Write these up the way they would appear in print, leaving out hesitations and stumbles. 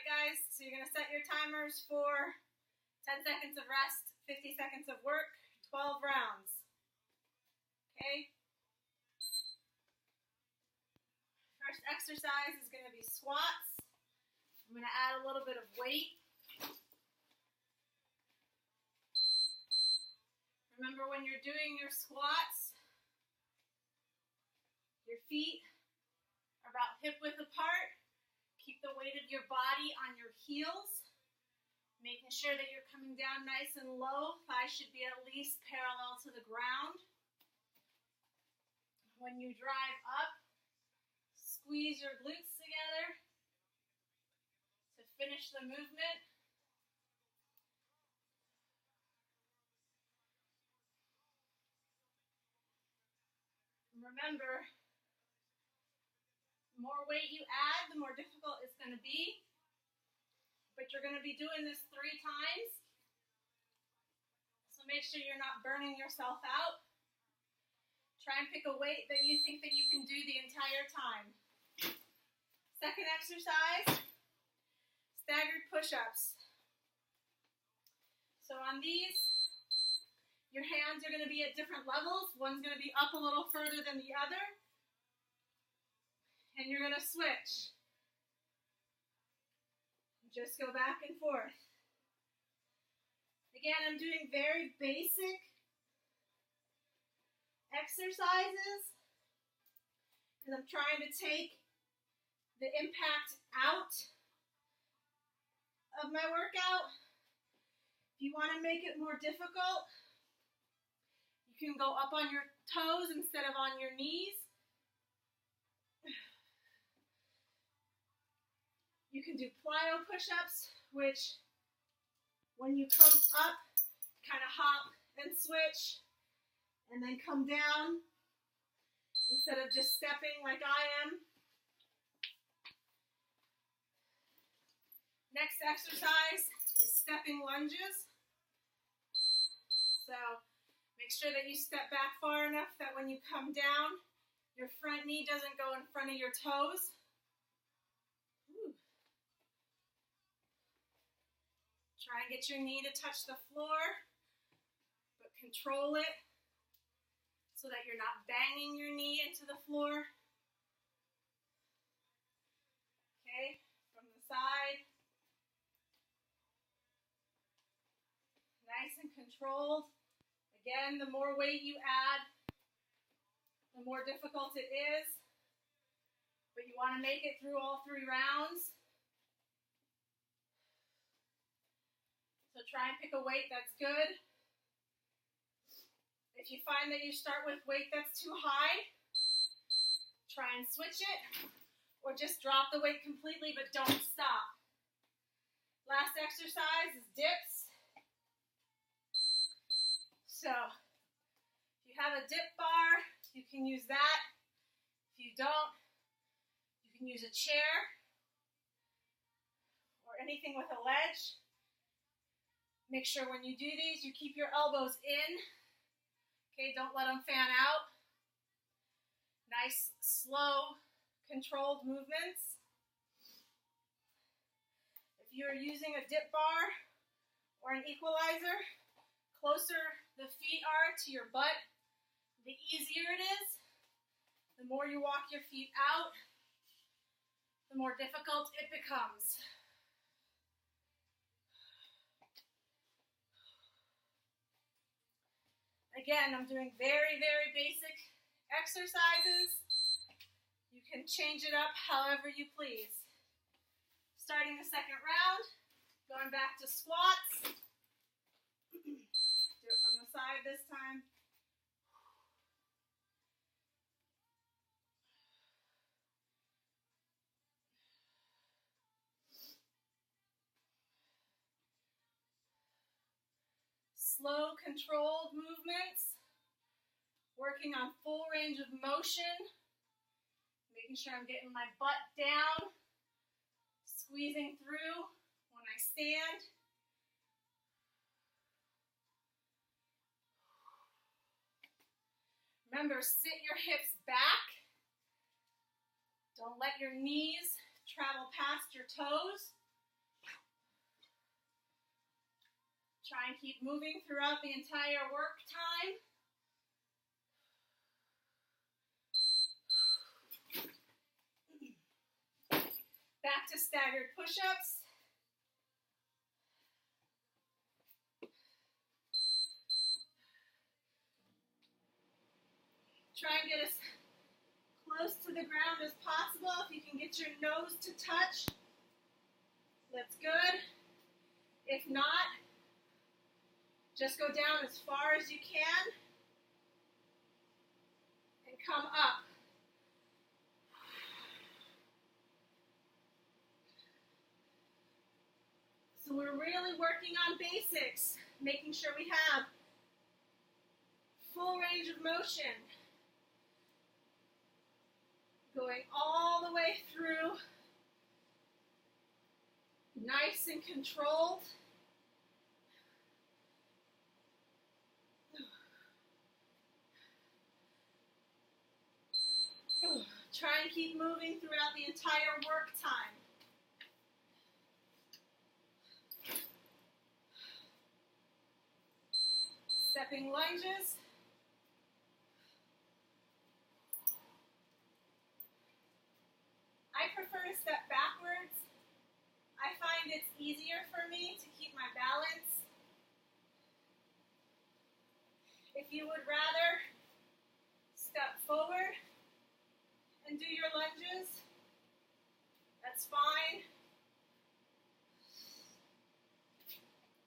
guys, so you're going to set your timers for 10 seconds of rest, 50 seconds of work, 12 rounds. Okay? First exercise is going to be squats. I'm going to add a little bit of weight. Remember, when you're doing your squats, your feet are about hip width apart. Keep the weight of your body on your heels, making sure that you're coming down nice and low. Thighs should be at least parallel to the ground. When you drive up, squeeze your glutes together to finish the movement. Remember, the more weight you add, the more difficult it's going to be. But you're going to be doing this 3 times. So make sure you're not burning yourself out. Try and pick a weight that you think that you can do the entire time. Second exercise, staggered push-ups. So on these, your hands are going to be at different levels. One's going to be up a little further than the other. And you're going to switch. Just go back and forth. Again, I'm doing very basic exercises because I'm trying to take the impact out of my workout. If you want to make it more difficult, you can go up on your toes instead of on your knees. You can do plyo push-ups, which when you come up, kind of hop and switch, and then come down instead of just stepping like I am. Next exercise is stepping lunges. So make sure that you step back far enough that when you come down, your front knee doesn't go in front of your toes. Try and get your knee to touch the floor, but control it so that you're not banging your knee into the floor. Okay, from the side. Nice and controlled. Again, the more weight you add, the more difficult it is, but you want to make it through all 3 rounds. So try and pick a weight that's good. If you find that you start with weight that's too high, try and switch it, or just drop the weight completely, but don't stop. Last exercise is dips. So if you have a dip bar, you can use that. If you don't, you can use a chair or anything with a ledge. Make sure when you do these, you keep your elbows in. Okay, don't let them fan out. Nice, slow, controlled movements. If you're using a dip bar or an equalizer, closer the feet are to your butt, the easier it is. The more you walk your feet out, the more difficult it becomes. Again, I'm doing very, very basic exercises. You can change it up however you please. Starting the second round, going back to squats. Do it from the side this time. Slow, controlled movements, working on full range of motion, making sure I'm getting my butt down, squeezing through when I stand. Remember, sit your hips back. Don't let your knees travel past your toes. Try and keep moving throughout the entire work time. Back to staggered push-ups. Try and get as close to the ground as possible. If you can get your nose to touch, that's good. If not, just go down as far as you can and come up. So we're really working on basics, making sure we have full range of motion, going all the way through, nice and controlled. Try and keep moving throughout the entire work time. Stepping lunges. I prefer to step backwards. I find it's easier for me to keep my balance. If you would rather step forward and do your lunges, that's fine.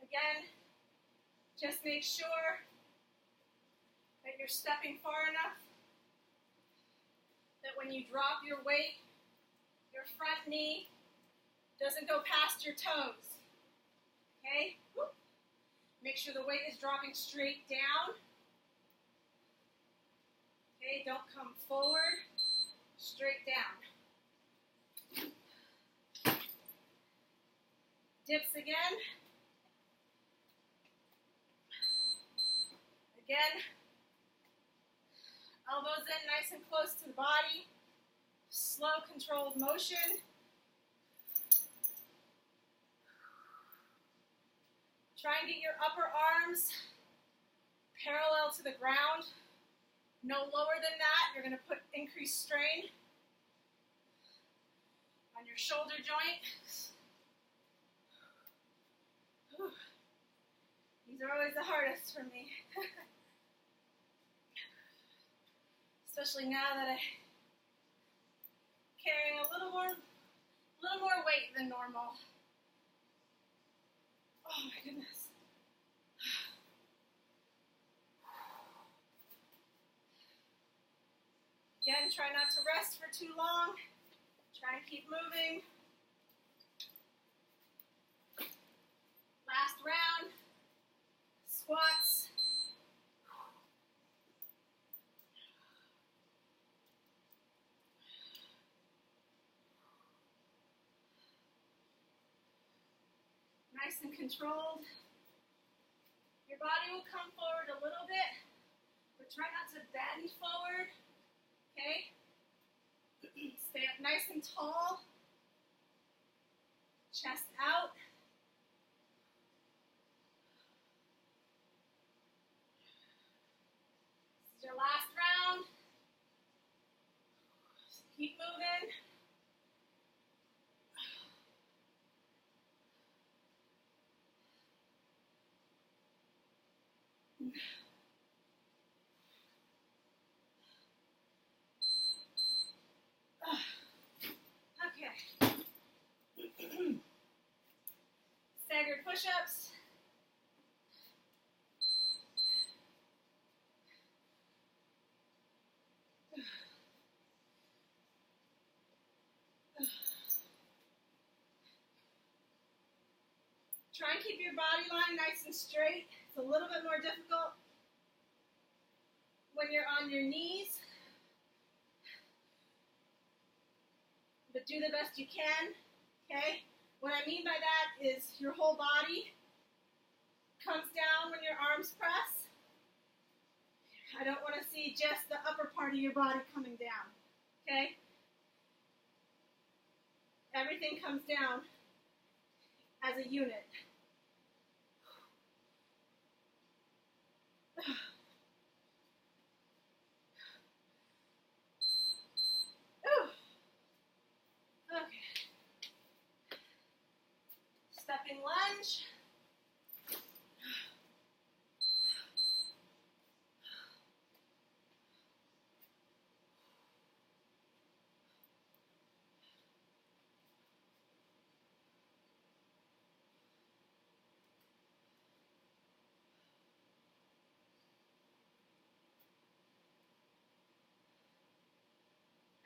Again, just make sure that you're stepping far enough that when you drop your weight, your front knee doesn't go past your toes. Okay? Make sure the weight is dropping straight down. Okay, don't come forward, straight down. Dips again. Again, elbows in nice and close to the body. Slow, controlled motion. Try and get your upper arms parallel to the ground. No lower than that. You're going to put increased strain on your shoulder joint. These are always the hardest for me. Especially now that I'm carrying a little more weight than normal. Oh my goodness. Again, try not to rest for too long. Try and keep moving. Last round. Squats. Nice and controlled. Your body will come forward a little bit, but try not to bend forward. Okay? Stay up nice and tall. Chest out. This is your last round. So keep moving. Okay. Staggered push-ups. Try and keep your body line nice and straight. It's a little bit more difficult when you're on your knees, but do the best you can, okay? What I mean by that is your whole body comes down when your arms press. I don't want to see just the upper part of your body coming down, okay? Everything comes down as a unit. Ooh. Okay. Stepping lunge.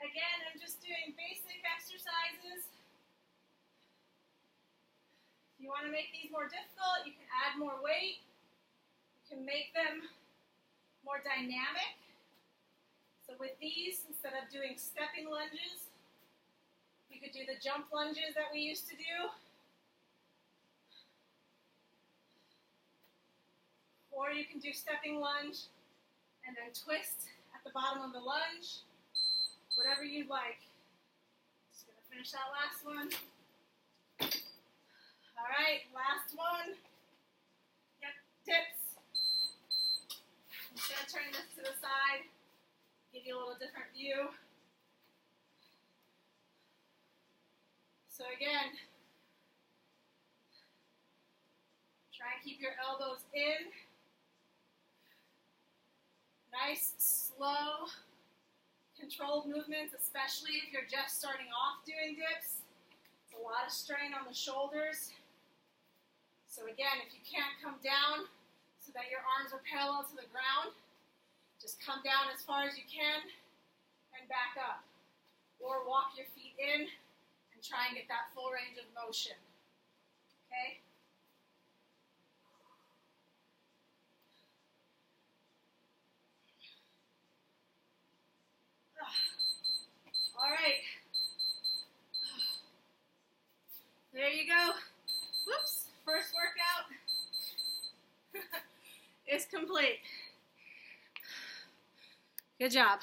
Again, I'm just doing basic exercises. If you want to make these more difficult, you can add more weight. You can make them more dynamic. So with these, instead of doing stepping lunges, you could do the jump lunges that we used to do. Or you can do stepping lunge and then twist at the bottom of the lunge. Whatever you'd like. Just gonna finish that last one. All right, last one. Yep, dips. I'm just gonna turn this to the side, give you a little different view. So again, try and keep your elbows in. Nice, slow, controlled movements, especially if you're just starting off doing dips. It's a lot of strain on the shoulders. So again, if you can't come down so that your arms are parallel to the ground, just come down as far as you can and back up. Or walk your feet in and try and get that full range of motion. Okay? All right. There you go. Whoops. First workout is complete. Good job.